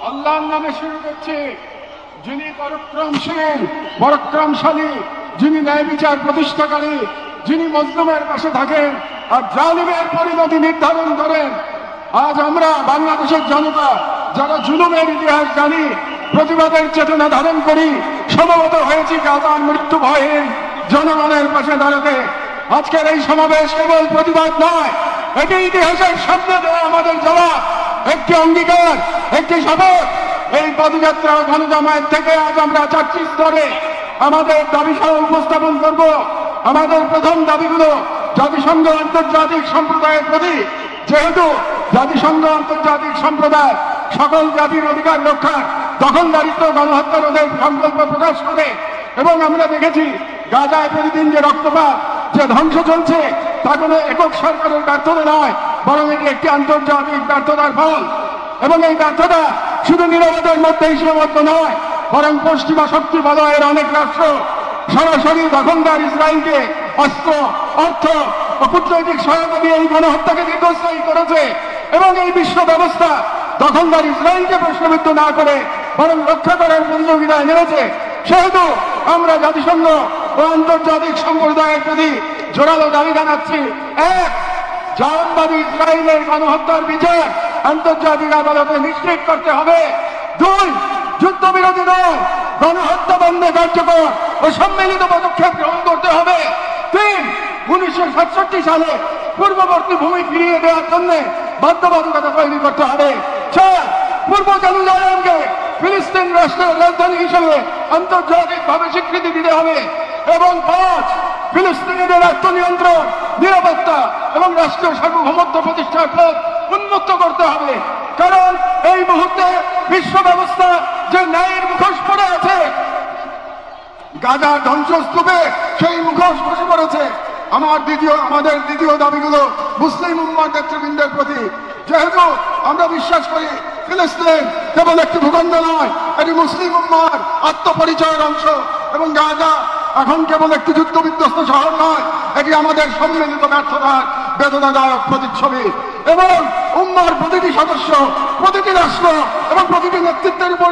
আল্লাহর নামে শুরু করছি, যিনি পরাক্রমশীল পরাক্রমশালী, যিনি ন্যায় বিচার প্রতিষ্ঠাকারী, যিনি মজলুমের পাশে থাকেন আর জালিমের পরিণতি নির্ধারণ করেন। আজ আমরা বাংলাদেশের জনতা যারা জুলুমের ইতিহাস জানি, প্রতিবাদের চেতনা ধারণ করি, সমবেত হয়েছি গাজার মৃত্যু ভয়হীন জনগণের পাশে দাঁড়াতে। আজকের এই সমাবেশ কেবল প্রতিবাদ নয়, এটি ইতিহাসের সামনে দেওয়া আমাদের জবাব, একটি অঙ্গীকার, একটি শপথ। এই পদযাত্রা গণজামায়াত থেকে আজ আমরা 4টি স্তরে আমাদের দাবি সহ উপস্থাপন করব। আমাদের প্রথম দাবিগুলো জাতিসংঘ আন্তর্জাতিক সম্প্রদায়ের প্রতি, যেহেতু জাতিসংঘ আন্তর্জাতিক সম্প্রদায় সকল জাতির অধিকার রক্ষার, দখলদারিত্ব, গণহত্যা রোধের সংকল্প প্রকাশ করে, এবং আমরা দেখেছি গাজায় প্রতিদিন যে রক্তপাত, যে ধ্বংস চলছে, তা কোনো একক সরকারের ব্যর্থতা নয়, বরং এটি একটি আন্তর্জাতিক ব্যর্থতার ফল। এবং এই ব্যর্থতা শুধু নীরবতার মধ্যেই সীমাবদ্ধ নয়, বরং পশ্চিমা শক্তি বলয়ের অনেক রাষ্ট্র সরাসরি দখলদার ইসরায়েলকে অস্ত্র, অর্থ ও কূটনৈতিক সহায়তা দিয়ে এই গণহত্যাকে দীর্ঘস্থায়ী করেছে। এবং এই বিশ্ব ব্যবস্থা দখলদার ইসরায়েলকে প্রশ্নবিদ্ধ না করে বরং রক্ষা করার প্রতিযোগিতায় নেমেছে। সেহেতু আমরা জাতিসংঘ ও আন্তর্জাতিক সম্প্রদায়ের প্রতি জোরালো দাবি জানাচ্ছি: 1. জায়নবাদী ইসরায়েলের গণহত্যার বিচার আন্তর্জাতিক আদালতে নিশ্চিত করতে হবে। 2. যুদ্ধবিরতি নয়, গণহত্যা বন্ধে কার্যকর ও সম্মিলিত পদক্ষেপ গ্রহণ করতে হবে। 3. 1967 সালে পূর্ববর্তী ভূমি ফিরিয়ে দেওয়ার জন্য বাধ্যবাধকতা তৈরি করতে হবে। 4. পূর্ব জেরুজালেমকে ফিলিস্তিন রাষ্ট্রের রাজধানী হিসেবে আন্তর্জাতিকভাবে স্বীকৃতি দিতে হবে। এবং 5. ফিলিস্তিনিদের আত্মনিয়ন্ত্রণ, নিরাপত্তা এবং রাষ্ট্রীয় সার্বভৌমত্ব প্রতিষ্ঠার পথ উন্মুক্ত করতে হবে। কারণ এই মুহূর্তে বিশ্ব ব্যবস্থা যে ন্যায়ের মুখোশ পড়ে আছে, গাজার ধ্বংসস্তূপে সেই মুখোশ বসে পড়েছে। আমাদের দ্বিতীয় দাবিগুলো মুসলিম উম্মার নেতৃবৃন্দের প্রতি। যেহেতু আমরা বিশ্বাস করি ফিলিস্তিন কেবল একটি ভূখণ্ড নয়, এটি মুসলিম উম্মার আত্মপরিচয়ের অংশ, এবং গাজা এখন কেবল একটি যুদ্ধ বিধ্বস্ত শহর নয়, এটি আমাদের সম্মিলিত ব্যর্থতার বেদনাদায়ক প্রতিচ্ছবি। এবং উম্মার প্রতিটি সদস্য, প্রতিটি রাষ্ট্র এবং প্রতিটি নেতৃত্বের উপর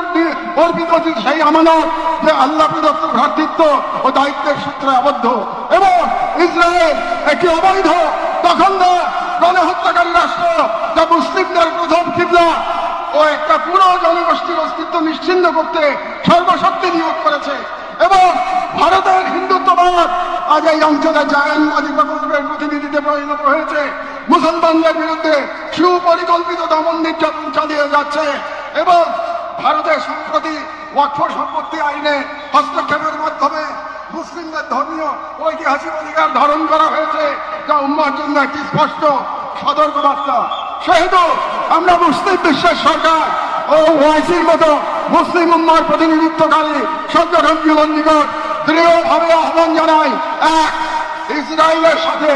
অর্পিত সেই আমানত যে আল্লাহ প্রদত্ত ভ্রাতৃত্ব ও দায়িত্বের সূত্রে আবদ্ধ। এবং ইসরায়েল একটি অবৈধ দখলদার গণহত্যাকারী রাষ্ট্র, যা মুসলিমদের প্রথম কিবলা ও একটা পুরো জনগোষ্ঠীর অস্তিত্ব নিশ্চিহ্ন করতে সর্বশক্তি নিয়োগ করেছে। এবং ভারতের হিন্দুত্ববাদ আজ এই অঞ্চলে জায়নবাদী প্রকল্পের প্রতিনিধিতে পরিণত হয়েছে, মুসলমানদের বিরুদ্ধে সুপরিকল্পিত দমন নির্যাতন চালিয়ে যাচ্ছে। এবং ভারতের সম্প্রতি ওয়াকফ সম্পত্তি আইনে হস্তক্ষেপের মাধ্যমে মুসলিমদের ধর্মীয় ঐতিহাসিক অধিকার ধারণ করা হয়েছে, যা উম্মার জন্য একটি স্পষ্ট সতর্কবার্তা। সেহেতু আমরা মুসলিম বিশ্বের সরকার ও ওআইসির মতো মুসলিম উম্মার প্রতিনিধিত্বকারী সংগঠনগুলোর নিকট দৃঢ়ভাবে আহ্বান জানাই: 1. ইসরায়েলের সাথে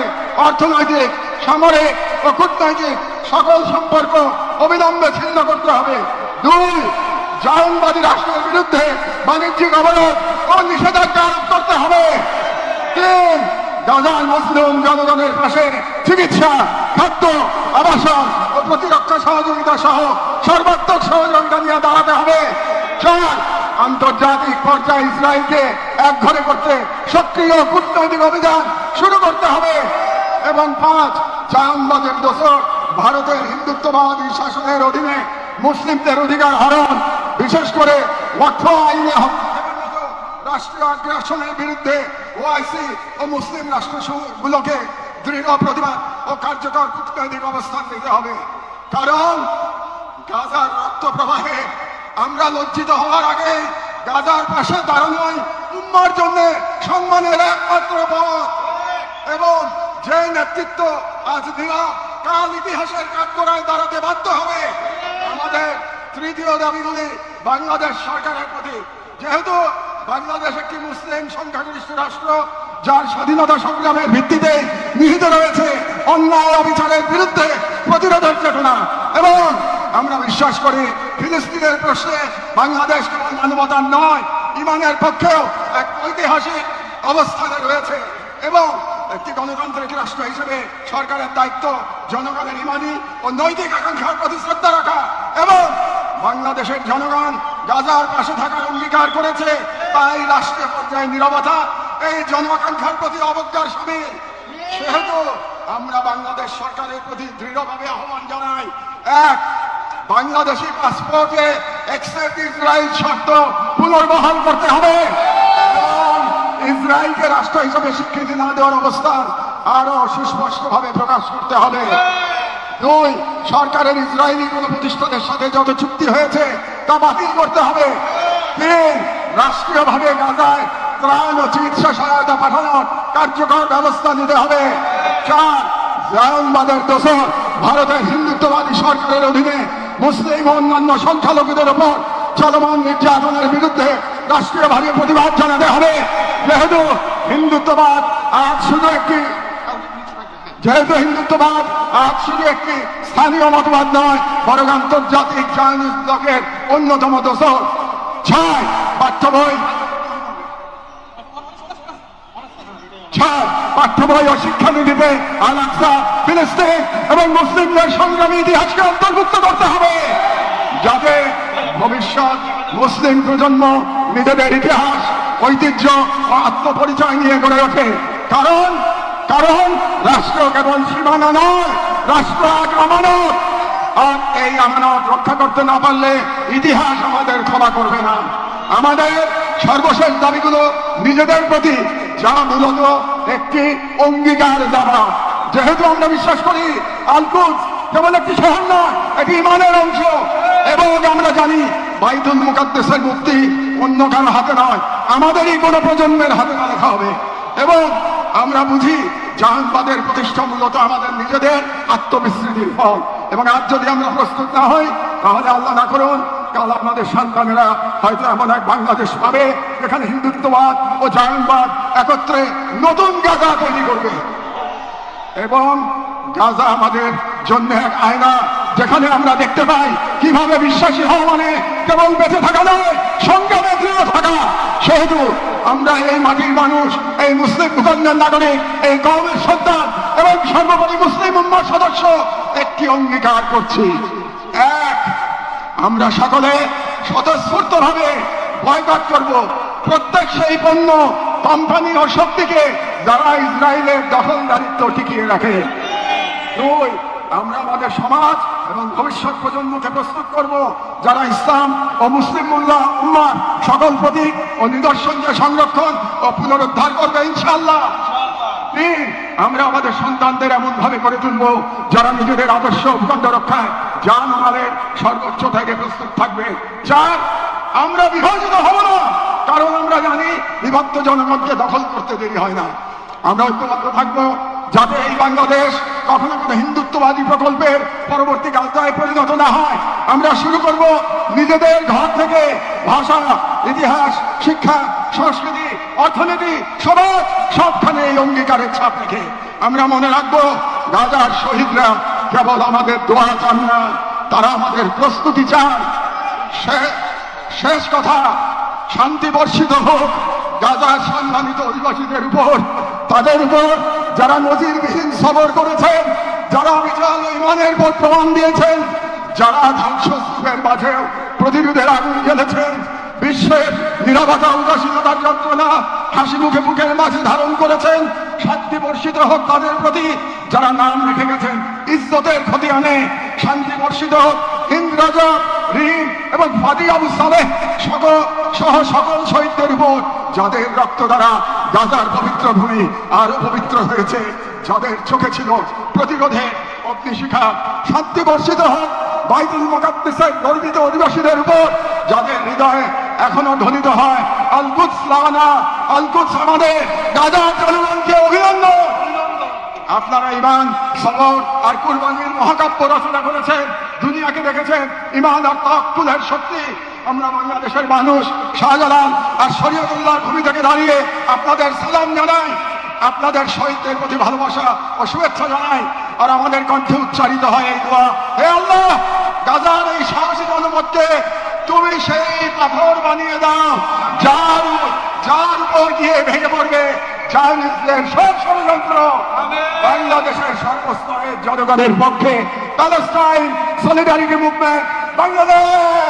অর্থনৈতিক, সামরিক ও কূটনৈতিক সকল সম্পর্ক অবিলম্বে ছিন্ন করতে হবে। 2. জায়নবাদী রাষ্ট্রের বিরুদ্ধে বাণিজ্যিক অবরোধ ও নিষেধাজ্ঞা আরোপ করতে হবে। 3. গাজার মুসলিম জনগণের পাশে চিকিৎসা, খাদ্য, আবাসন ও প্রতিরক্ষা সহযোগিতা সহ সর্বাত্মক সহযোগিতা নিয়ে দাঁড়াতে হবে। 4. আন্তর্জাতিক পর্যায়ে ইসরায়েলকে একঘরে করতে সক্রিয় কূটনৈতিক অভিযান শুরু করতে হবে। এবং 5. জায়নবাদের দোষর ভারতের হিন্দুত্ববাদী শাসনের অধীনে মুসলিমদের অধিকার হরণ, বিশেষ করে ওয়াকফ আইনে রাষ্ট্রীয় আগ্রাসনের বিরুদ্ধে ওআইসি ও মুসলিম রাষ্ট্রগুলোকে দৃঢ় প্রতিবাদ ও কার্যকর কূটনৈতিক অবস্থান নিতে হবে। কারণ গাজার রক্ত প্রবাহে আমরা লজ্জিত হওয়ার আগে গাজার পাশে দাঁড়ানোই উম্মার জন্য সম্মানের একমাত্র পথ। এবং যে নেতৃত্ব আজ দিলা কাল ইতিহাসের কাঠগড়ায় দাঁড়াতে বাধ্য হবে। আমাদের তৃতীয় দাবিগুলি বাংলাদেশ সরকারের প্রতি। যেহেতু বাংলাদেশ একটি মুসলিম সংখ্যাগরিষ্ঠ রাষ্ট্র, যার স্বাধীনতা সংগ্রামের ভিত্তিতে নিহিত রয়েছে অন্যায় অবিচারের বিরুদ্ধে প্রতিরোধের চেতনা। এবং আমরা বিশ্বাস করি ফিলিস্তিনের প্রশ্নে বাংলাদেশ কেবল মানবতার নয়, ইমানের পক্ষেও এক ঐতিহাসিক অবস্থানে রয়েছে। এবং একটি গণতান্ত্রিক রাষ্ট্র হিসেবে সরকারের দায়িত্ব জনগণের ইমানি ও নৈতিক আকাঙ্ক্ষার প্রতি শ্রদ্ধা রাখা এবং বাংলাদেশের জনগণ গাজার পাশে থাকার অঙ্গীকার করেছে, তাই রাষ্ট্রীয় পর্যায়ে নীরবতা এই জন আকাঙ্ক্ষার প্রতি অবজ্ঞার সামিল। সেহেতু আমরা বাংলাদেশ সরকারের প্রতি দৃঢ়ভাবে আহ্বান জানাই, এক, বাংলাদেশি পাসপোর্টে এক্সেপ্ট ইসরায়েল শর্ত পুনর্বহাল করতে হবে এবং ইসরায়েলকে রাষ্ট্র হিসেবে স্বীকৃতি না দেওয়ার অবস্থান আরো সুস্পষ্টভাবে প্রকাশ করতে হবে। দুই, সরকারের ইসরায়েলি কোন প্রতিষ্ঠানের সাথে যত চুক্তি হয়েছে তা বাতিল করতে হবে। তিন, রাষ্ট্রীয়ভাবে গাজায় ত্রাণ ও চিকিৎসা সহায়তা পাঠানোর কার্যকর ব্যবস্থা নিতে হবে। চার, জায়নবাদের দোষর ভারতের হিন্দুত্ববাদী সরকারের অধীনে মুসলিম ও অন্যান্য সংখ্যালঘুদের উপর চলমান নির্যাতনের বিরুদ্ধে রাষ্ট্রীয়ভাবে প্রতিবাদ জানাতে হবে। যেহেতু হিন্দুত্ববাদ আজ শুধু একটি স্থানীয় মতবাদ নয়, বরং আন্তর্জাতিক চাইনিজ ব্লকের অন্যতম দোষর। ছয়, পাঠ্য বই ও শিক্ষানীতিতে আল আকসা, ফিলিস্তিন এবং মুসলিমদের সংগ্রামী ইতিহাসকে অন্তর্ভুক্ত করতে হবে, যাতে ভবিষ্যৎ মুসলিম প্রজন্ম নিজেদের ইতিহাস, ঐতিহ্য ও আত্মপরিচয় নিয়ে গড়ে ওঠে। কারণ রাষ্ট্র কেবল সীমানা নয়, রাষ্ট্র এক আমানত, আর এই আমানত রক্ষা করতে না পারলে ইতিহাস আমাদের ক্ষমা করবে না। আমাদের সর্বশেষ দাবিগুলো নিজেদের প্রতি, যা মূলত একটি অঙ্গীকার দেওয়া। যেহেতু আমরা বিশ্বাস করি আল কুদস কেবল একটি শহর নয়, এটি ঈমানের অংশ, এবং আমরা জানি বাইতুল মুকাদ্দাসের মুক্তি অন্য কারো হাতে নয়, আমাদেরই কোনো প্রজন্মের হাতে রাখা হবে। এবং আমরা বুঝি জাহানবাদের প্রতিষ্ঠা মূলত আমাদের নিজেদের আত্মবিস্মৃতির ফল, এবং আজ যদি আমরা প্রস্তুত না হই তাহলে আল্লাহ না করুন কাল আমাদের সন্তানেরা হয়তো এমন এক বাংলাদেশ পাবে যেখানে হিন্দুত্ববাদ ও জাহানবাদ একত্রে নতুন গাজা তৈরি করবে। এবং গাজা আমাদের জন্য এক আয়না, যেখানে আমরা দেখতে পাই কিভাবে বিশ্বাসী হওয়া মানে কেবল বেঁচে থাকা নয়, সংগ্রামে দৃঢ় থাকা। সেহেতু আমরা এই মাটির মানুষ, এই মুসলিম ভূখণ্ডের নাগরিক, এই কওমের সন্তান এবং সর্বোপরি মুসলিম উম্মার সদস্য একটি অঙ্গীকার করছি, এক, আমরা সকলে স্বতঃস্ফূর্তভাবে বয়কট করব প্রত্যেক সেই পণ্য, কোম্পানি ও শক্তিকে যারা ইসরায়েলের দখলদারিত্ব টিকিয়ে রাখে। দুই, আমরা আমাদের সমাজ এবং ভবিষ্যৎ প্রজন্মকে প্রস্তুত করব যারা ইসলাম ও মুসলিম উম্মার সকল প্রতীক ও নিদর্শনকে সংরক্ষণ ও পুনরুদ্ধার করবে ইনশাআল্লাহ। তিন, আমরা আমাদের সন্তানদের এমন ভাবে করে তুলব যারা নিজেদের আদর্শ ভূখণ্ড রক্ষায় জান মালের সর্বোচ্চ থেকে প্রস্তুত থাকবে। চার, আমরা বিভাজিত হব না, কারণ আমরা জানি বিভক্ত জনগণকে দখল করতে দেরি হয় না। আমরা ঐক্যবদ্ধ থাকবো যাতে এই বাংলাদেশ কখনো কোনো হিন্দুত্ববাদী প্রকল্পের পরবর্তী গাজায় পরিণত না হয়। আমরা শুরু করব নিজেদের ঘর থেকে, ভাষা, ইতিহাস, শিক্ষা, সংস্কৃতি, অর্থনীতি, সমাজ সবখানে এই অঙ্গীকারের ছাপ রেখে আমরা মনে রাখবো গাজার শহীদরা কেবল আমাদের দোয়া চান না, তারা আমাদের প্রস্তুতি চান। শেষ কথা, শান্তি বর্ষিত হোক গাজার সম্মানিত অধিবাসীদের উপর, তাদের উপর যারা নজিরবিহীন সবর করেছেন, যারা বিশাল ঈমানের পর প্রমাণ দিয়েছেন, যারা ধ্বংসস্তূপের মাঝেও প্রতিরোধের আগুন জ্বেলেছেন, বিশ্বের নীরবতা উদাসীনতার যন্ত্রণা হাসি মুখে বুকের মাঝে ধারণ করেছেন। শান্তি বর্ষিত হোক তাদের প্রতি যারা নাম রেখে গেছেন ইজ্জতের খতিয়ানে। শান্তি বর্ষিত হোক হিন্দ রাজা, রিম এবং ফাদি আবু সালেহ সহ সকল শহীদদের উপর, যাদের রক্ত দ্বারা গাজার পবিত্র ভূমি আরো পবিত্র হয়েছে, যাদের চোখে ছিল প্রতিরোধে অগ্নিশিখা। শান্তি বর্ষিত হোক বাইতুল মুকাদ্দাসের গর্বিত অধিবাসীদের উপর, যাদের হৃদয়ে এখনো ধ্বনিত হয় আল কুদস লানা, আল কুদস আমাদের। গাজার জনগণকে অভিনন্দন। আপনারা ঈমান, সবর আর কুরবানির মহাকাব্য রচনা করেছেন, দুনিয়াকে দেখেছেন ঈমান আর তাওয়াক্কুলের শক্তি। আমরা বাংলাদেশের মানুষ শাহজালাল আর শরীয়তুল্লাহর ভূমি থেকে দাঁড়িয়ে আপনাদের সালাম জানাই, আপনাদের শহীদদের প্রতি ভালোবাসা ও শুভেচ্ছা জানাই। আর আমাদের কণ্ঠে উচ্চারিত হয় এই দোয়া, হে আল্লাহ, গাজার এই সাহসী জনপদকে তুমি সেই পাথর বানিয়ে দাও যার উপর গিয়ে ভেঙে পড়বে চাইনিজদের সব ষড়যন্ত্র। বাংলাদেশের সর্বস্তরের জনগণের পক্ষে প্যালেস্টাইন সলিডারিটি মুভমেন্ট বাংলাদেশ